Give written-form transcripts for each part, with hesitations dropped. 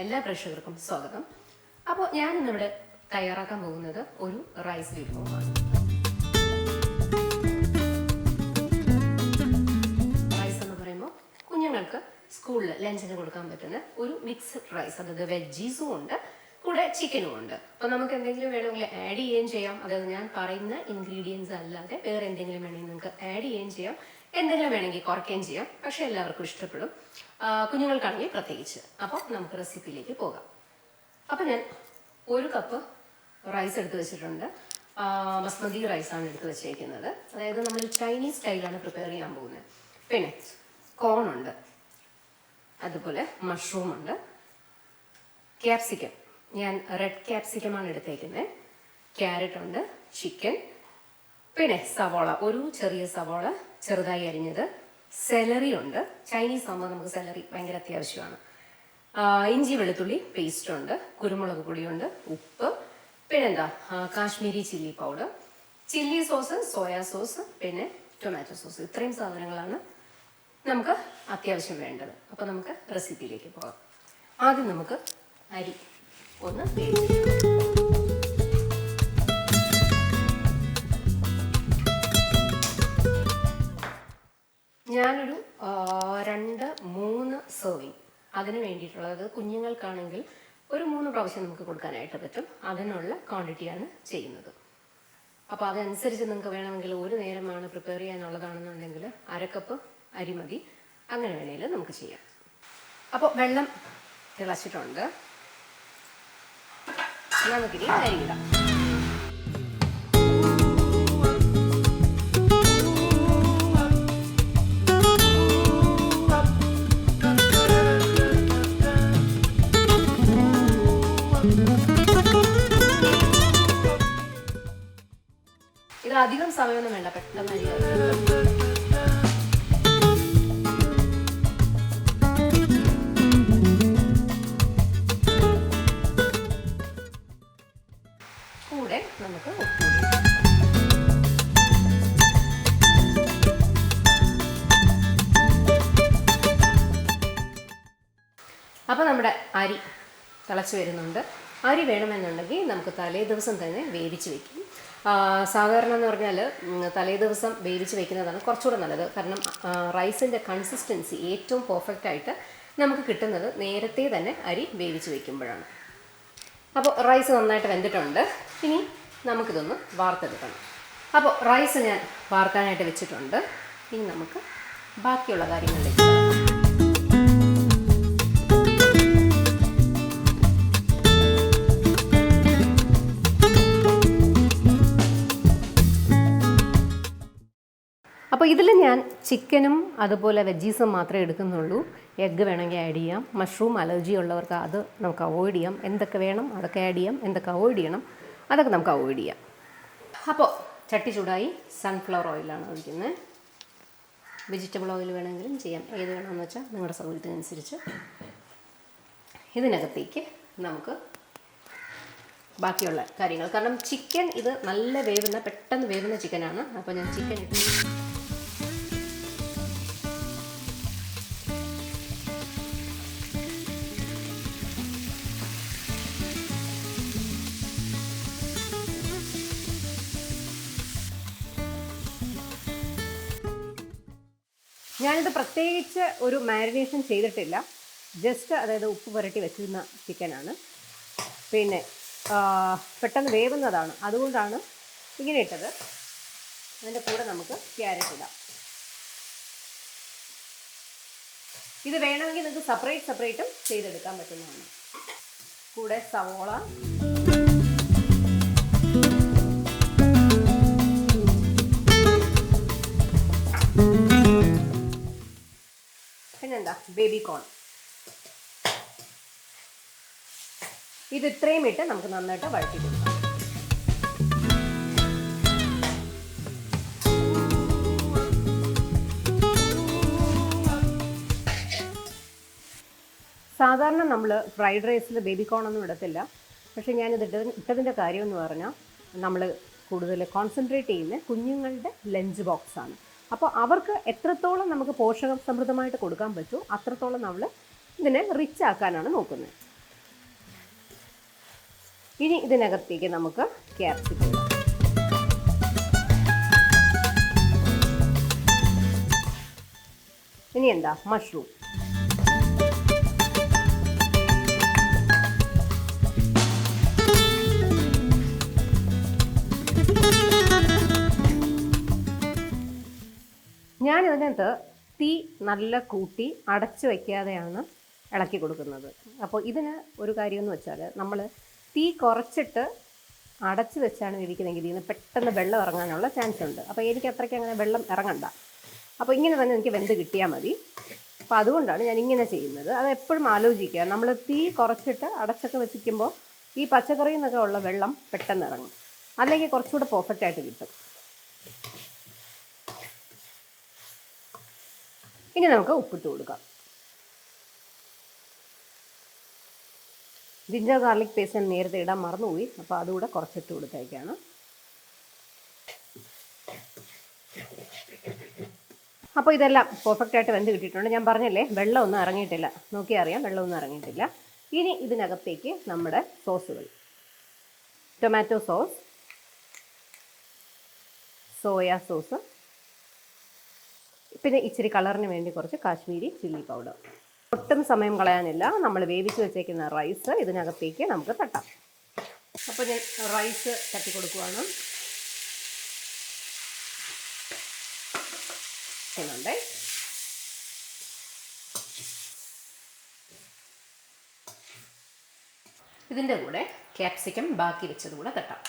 എല്ലാ പ്രേക്ഷകർക്കും സ്വാഗതം. അപ്പോൾ ഞാനിന്നിവിടെ തയ്യാറാക്കാൻ പോകുന്നത് ഒരു റൈസ് വിഭവമാണ്. റൈസ് എന്ന് പറയുമ്പോൾ കുഞ്ഞുങ്ങൾക്ക് സ്കൂളിൽ ലഞ്ചിന് കൊടുക്കാൻ പറ്റുന്ന ഒരു മിക്സ്ഡ് റൈസ്, അതായത് വെജീസും ഉണ്ട്, കൂടെ ചിക്കനും ഉണ്ട്. അപ്പോൾ നമുക്ക് എന്തെങ്കിലും വേണമെങ്കിൽ ആഡ് ചെയ്യുകയും ചെയ്യാം. അതായത് ഞാൻ പറയുന്ന ഇൻഗ്രീഡിയൻസ് അല്ലാതെ വേറെ എന്തെങ്കിലും വേണമെങ്കിൽ നിങ്ങൾക്ക് ആഡ് ചെയ്യുകയും ചെയ്യാം, എന്തെങ്കിലും വേണമെങ്കിൽ കുറയ്ക്കുകയും ചെയ്യാം. പക്ഷെ എല്ലാവർക്കും ഇഷ്ടപ്പെടും, കുഞ്ഞുങ്ങൾക്കാണെങ്കിൽ പ്രത്യേകിച്ച്. അപ്പോൾ നമുക്ക് റെസിപ്പിയിലേക്ക് പോകാം. അപ്പോൾ ഞാൻ 1 കപ്പ് റൈസ് എടുത്ത് വെച്ചിട്ടുണ്ട്. ബസ്മതി റൈസാണ് എടുത്ത് വെച്ചേക്കുന്നത്. അതായത് നമ്മൾ ചൈനീസ് സ്റ്റൈലാണ് പ്രിപ്പയർ ചെയ്യാൻ പോകുന്നത്. പിന്നെ കോണുണ്ട്, അതുപോലെ മഷ്റൂം ഉണ്ട്, ക്യാപ്സിക്കം, ഞാൻ റെഡ് ക്യാപ്സിക്കമാണ് എടുത്തേക്കുന്നത്, ക്യാരറ്റ് ഉണ്ട്, ചിക്കൻ, പിന്നെ സവോള, ഒരു ചെറിയ സവോള ചെറുതായി അരിഞ്ഞത്, സെലറി ഉണ്ട്. ചൈനീസ് ആകുമ്പോൾ നമുക്ക് സെലറി ഭയങ്കര അത്യാവശ്യമാണ്. ഇഞ്ചി വെളുത്തുള്ളി പേസ്റ്റ് ഉണ്ട്, കുരുമുളക് പൊടിയുണ്ട്, ഉപ്പ്, പിന്നെന്താ Kashmiri chilli powder, chilli sauce, soya sauce, പിന്നെ ടൊമാറ്റോ സോസ്. ഇത്രയും സാധനങ്ങളാണ് നമുക്ക് അത്യാവശ്യം വേണ്ടത്. അപ്പോൾ നമുക്ക് റെസിപ്പിയിലേക്ക് പോകാം. ആദ്യം നമുക്ക് അരി ഒന്ന് വേവിച്ചെടുക്കാം. ഞാനൊരു 2-3 സെർവിങ് അതിന് വേണ്ടിയിട്ടുള്ളത്. കുഞ്ഞുങ്ങൾക്കാണെങ്കിൽ ഒരു 3 പ്രാവശ്യം നമുക്ക് കൊടുക്കാനായിട്ട് പറ്റും. അതിനുള്ള ക്വാണ്ടിറ്റിയാണ് ചെയ്യുന്നത്. അപ്പോൾ അതനുസരിച്ച് നിങ്ങൾക്ക് വേണമെങ്കിൽ ഒരു നേരമാണ് പ്രിപ്പയർ ചെയ്യാനുള്ളതാണെന്നുണ്ടെങ്കിൽ 1/2 കപ്പ് അരി മതി. അങ്ങനെ വേണമെങ്കിൽ നമുക്ക് ചെയ്യാം. അപ്പോൾ വെള്ളം തിളച്ചിട്ടുണ്ട്, നമുക്കിനി അരിയിടാം. ഇത് അധികം സമയമൊന്നും വേണ്ട, പെട്ടെന്ന് അരി. കൂടെ നമുക്ക് ഉപ്പ്. അപ്പോൾ നമ്മുടെ അരി തിളച്ച് വരുന്നുണ്ട്. അരി വേണമെന്നുണ്ടെങ്കിൽ നമുക്ക് തലേ ദിവസം തന്നെ വേവിച്ച് വെക്കും. സാധാരണ എന്ന് പറഞ്ഞാൽ തലേ ദിവസം വേവിച്ച് വെക്കുന്നതാണ് കുറച്ചുകൂടെ നല്ലത്. കാരണം റൈസിൻ്റെ കൺസിസ്റ്റൻസി ഏറ്റവും പെർഫെക്റ്റായിട്ട് നമുക്ക് കിട്ടുന്നത് നേരത്തെ തന്നെ അരി വേവിച്ച് വെക്കുമ്പോഴാണ്. അപ്പോൾ റൈസ് നന്നായിട്ട് വെന്തിട്ടുണ്ട്. ഇനി നമുക്കിതൊന്ന് വാർത്തെടുക്കണം. അപ്പോൾ റൈസ് ഞാൻ വാർക്കാനായിട്ട് വെച്ചിട്ടുണ്ട്. ഇനി നമുക്ക് ബാക്കിയുള്ള കാര്യങ്ങളിലേക്ക് പോകാം. അപ്പോൾ ഇതിൽ ഞാൻ ചിക്കനും അതുപോലെ വെജീസും മാത്രമേ എടുക്കുന്നുള്ളൂ. എഗ്ഗ് വേണമെങ്കിൽ ആഡ് ചെയ്യാം. മഷ്റൂം അലർജി ഉള്ളവർക്ക് അത് നമുക്ക് അവോയ്ഡ് ചെയ്യാം. എന്തൊക്കെ വേണം അതൊക്കെ ആഡ് ചെയ്യാം, എന്തൊക്കെ അവോയ്ഡ് ചെയ്യണം അതൊക്കെ നമുക്ക് അവോയ്ഡ് ചെയ്യാം. അപ്പോൾ ചട്ടി ചൂടായി. സൺഫ്ലവർ ഓയിലാണ് ഒഴിക്കുന്നത്. വെജിറ്റബിൾ ഓയിൽ വേണമെങ്കിലും ചെയ്യാം, ഏത് വേണമെന്ന് വെച്ചാൽ നിങ്ങളുടെ സൗകര്യത്തിനനുസരിച്ച്. ഇതിനകത്തേക്ക് നമുക്ക് ബാക്കിയുള്ള കാര്യങ്ങൾ, കാരണം ചിക്കൻ ഇത് നല്ല വേവുന്ന, പെട്ടെന്ന് വേവുന്ന ചിക്കനാണ്. അപ്പോൾ ഞാൻ ചിക്കൻ ഇട്ട് ഞാനിത് പ്രത്യേകിച്ച് ഒരു മാരിനേഷൻ ചെയ്തിട്ടില്ല. ജസ്റ്റ് അതായത് ഉപ്പ് പുരട്ടി വെച്ചിരുന്ന ചിക്കനാണ്. പിന്നെ പെട്ടെന്ന് വേവുന്നതാണ്, അതുകൊണ്ടാണ് ഇങ്ങനെ ഇട്ടത്. അതിൻ്റെ കൂടെ നമുക്ക് ക്യാരറ്റ് ഇടാം. ഇത് വേണമെങ്കിൽ നിങ്ങൾക്ക് സെപ്പറേറ്റും ചെയ്തെടുക്കാൻ പറ്റുന്നതാണ്. കൂടെ സവോള, പിന്നെന്താ ബേബി കോൺ. ഇത് ഇത്രയും ഇട്ട് നമുക്ക് നന്നായിട്ട് വഴറ്റി കൊടുക്കാം. സാധാരണ നമ്മൾ ഫ്രൈഡ് റൈസിൽ ബേബി കോൺ ഒന്നും ഇടത്തില്ല. പക്ഷേ ഞാനിത് ഇട്ടതിൻ്റെ കാര്യം എന്ന് പറഞ്ഞാൽ നമ്മൾ കൂടുതൽ കോൺസെൻട്രേറ്റ് ചെയ്യുന്ന കുഞ്ഞുങ്ങളുടെ ലഞ്ച് ബോക്സാണ്. അപ്പോൾ അവർക്ക് എത്രത്തോളം നമുക്ക് പോഷക സമൃദ്ധമായിട്ട് കൊടുക്കാൻ പറ്റുമോ അത്രത്തോളം നമ്മൾ ഇതിനെ റിച്ച് ആക്കാനാണ് നോക്കുന്നത്. ഇനി ഇതിനകത്തേക്ക് നമുക്ക് ക്യാപ്സിക്കം ഇടാം. ഇനി എന്താ മഷ്റൂം. ഞാനിതിനകത്ത് തീ നല്ല കൂട്ടി അടച്ചു വയ്ക്കാതെയാണ് ഇളക്കി കൊടുക്കുന്നത്. അപ്പോൾ ഇതിന് ഒരു കാര്യമെന്ന് വെച്ചാൽ നമ്മൾ തീ കുറച്ചിട്ട് അടച്ചു വെച്ചാണ് ഇരിക്കുന്നതെങ്കിൽ ഇതിന് പെട്ടെന്ന് വെള്ളം ഇറങ്ങാനുള്ള ചാൻസ് ഉണ്ട്. അപ്പോൾ എനിക്ക് അത്രയ്ക്ക് അങ്ങനെ വെള്ളം ഇറങ്ങണ്ട. അപ്പോൾ ഇങ്ങനെ തന്നെ എനിക്ക് വെന്ത് കിട്ടിയാൽ മതി. അപ്പോൾ അതുകൊണ്ടാണ് ഞാൻ ഇങ്ങനെ ചെയ്യുന്നത്. അത് എപ്പോഴും ആലോചിക്കുക, നമ്മൾ തീ കുറച്ചിട്ട് അടച്ചൊക്കെ വെച്ചിരിക്കുമ്പോൾ ഈ പച്ചക്കറിയിൽ നിന്നൊക്കെ ഉള്ള വെള്ളം പെട്ടെന്ന് ഇറങ്ങും, അല്ലെങ്കിൽ കുറച്ചുകൂടെ പെർഫെക്റ്റായിട്ട് കിട്ടും. ഇനി നമുക്ക് ഉപ്പിട്ട് കൊടുക്കാം. ജിഞ്ചർ ഗാർലിക് പേസ്റ്റ് ഞാൻ നേരത്തെ ഇടാൻ മറന്നുപോയി, അപ്പോൾ അതുകൂടെ കുറച്ചിട്ട് കൊടുത്തേക്കാണ്. അപ്പോൾ ഇതെല്ലാം പെർഫെക്റ്റായിട്ട് വെന്ത് കിട്ടിയിട്ടുണ്ട്. ഞാൻ പറഞ്ഞല്ലേ വെള്ളമൊന്നും ഇറങ്ങിയിട്ടില്ല, നോക്കിയാൽ അറിയാം വെള്ളമൊന്നും ഇറങ്ങിയിട്ടില്ല. ഇനി ഇതിനകത്തേക്ക് നമ്മുടെ സോസുകൾ, ടൊമാറ്റോ സോസ്, സോയാ സോസ്, പിന്നെ ഇച്ചിരി കളറിന് വേണ്ടി കുറച്ച് കാശ്മീരി ചില്ലി പൗഡർ. ഒട്ടും സമയം കളയാനില്ല, നമ്മൾ വേവിച്ച് വെച്ചേക്കുന്ന റൈസ് ഇതിനകത്തേക്ക് നമുക്ക് തട്ടാം. അപ്പോൾ ഞാൻ റൈസ് തട്ടി കൊടുക്കുവാണ്. ചെയ്യുന്നുണ്ടേ. ഇതിൻ്റെ കൂടെ ക്യാപ്സിക്കം ബാക്കി വെച്ചത് കൂടെ തട്ടാം.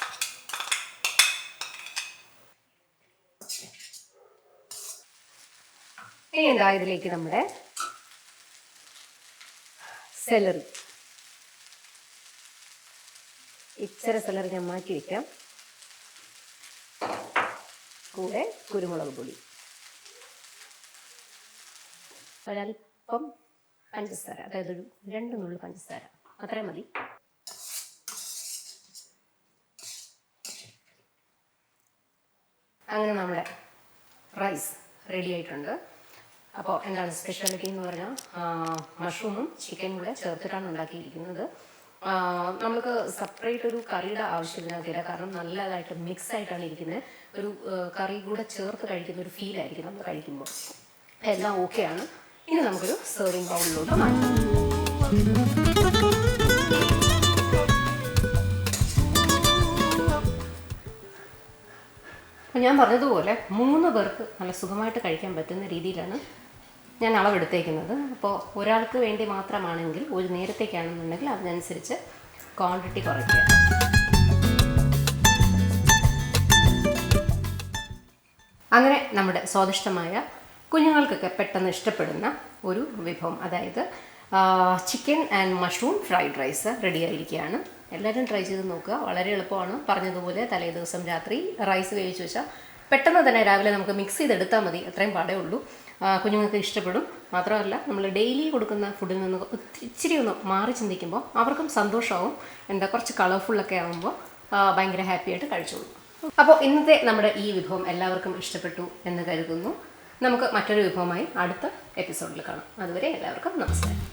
ഇനി എന്താ ഇതിലേക്ക് നമ്മുടെ സെലറി, ഇച്ചിരി സെലറി ഞാൻ മാറ്റി വയ്ക്കാം. കൂടെ കുരുമുളക് പൊടി, ഒരൽപ്പം പഞ്ചസാര, അതായത് ഒരു 2 നുള്ളു പഞ്ചസാര, അത്രയും മതി. അങ്ങനെ നമ്മുടെ റൈസ് റെഡി ആയിട്ടുണ്ട്. അപ്പോൾ എന്താണ് സ്പെഷ്യാലിറ്റി എന്ന് പറഞ്ഞാൽ മഷ്റൂമും ചിക്കനും കൂടെ ചേർത്തിട്ടാണ് ഉണ്ടാക്കിയിരിക്കുന്നത്. നമുക്ക് സെപ്പറേറ്റ് ഒരു കറിയുടെ ആവശ്യമില്ല, കാരണം നല്ലതായിട്ട് മിക്സ് ആയിട്ടാണ് ഇരിക്കുന്നത്. ഒരു കറി കൂടെ ചേർത്ത് കഴിക്കുന്ന ഒരു ഫീലായിരിക്കും നമ്മൾ കഴിക്കുമ്പോൾ. എല്ലാം ഓക്കെയാണ്. ഇനി നമുക്കൊരു സെർവിങ് ബൗളിലോട്ട് മാറ്റാം. ഞാൻ പറഞ്ഞതുപോലെ 3 പേർക്ക് നല്ല സുഖമായിട്ട് കഴിക്കാൻ പറ്റുന്ന രീതിയിലാണ് ഞാൻ അളവെടുത്തേക്കുന്നത്. അപ്പോൾ ഒരാൾക്ക് വേണ്ടി മാത്രമാണെങ്കിൽ, ഒരു നേരത്തേക്കാണെന്നുണ്ടെങ്കിൽ അതിനനുസരിച്ച് ക്വാണ്ടിറ്റി കുറയ്ക്കുക. അങ്ങനെ നമ്മുടെ സ്വാദിഷ്ടമായ കുഞ്ഞുങ്ങൾക്കൊക്കെ പെട്ടെന്ന് ഇഷ്ടപ്പെടുന്ന ഒരു വിഭവം, അതായത് chicken and mushroom fried rice ready ആയിരിക്കുകയാണ്. എല്ലാവരും ട്രൈ ചെയ്ത് നോക്കുക, വളരെ എളുപ്പമാണ്. പറഞ്ഞതുപോലെ തലേ ദിവസം രാത്രി റൈസ് വേവിച്ച് വെച്ചാൽ പെട്ടെന്ന് തന്നെ രാവിലെ നമുക്ക് മിക്സ് ചെയ്തെടുത്താൽ മതി, അത്രയും പാടേ ഉള്ളൂ. കുഞ്ഞുങ്ങൾക്ക് ഇഷ്ടപ്പെടും. മാത്രമല്ല നമ്മൾ ഡെയിലി കൊടുക്കുന്ന ഫുഡിൽ നിന്ന് ഇച്ചിരി ഒന്ന് മാറി ചിന്തിക്കുമ്പോൾ അവർക്കും സന്തോഷമാവും. എന്താ കുറച്ച് കളർഫുള്ളൊക്കെ ആകുമ്പോൾ ഭയങ്കര ഹാപ്പിയായിട്ട് കഴിച്ചോളൂ. അപ്പോൾ ഇന്നത്തെ നമ്മുടെ ഈ വിഭവം എല്ലാവർക്കും ഇഷ്ടപ്പെട്ടു എന്ന് കരുതുന്നു. നമുക്ക് മറ്റൊരു വിഭവമായി അടുത്ത എപ്പിസോഡിൽ കാണാം. അതുവരെ എല്ലാവർക്കും നമസ്കാരം.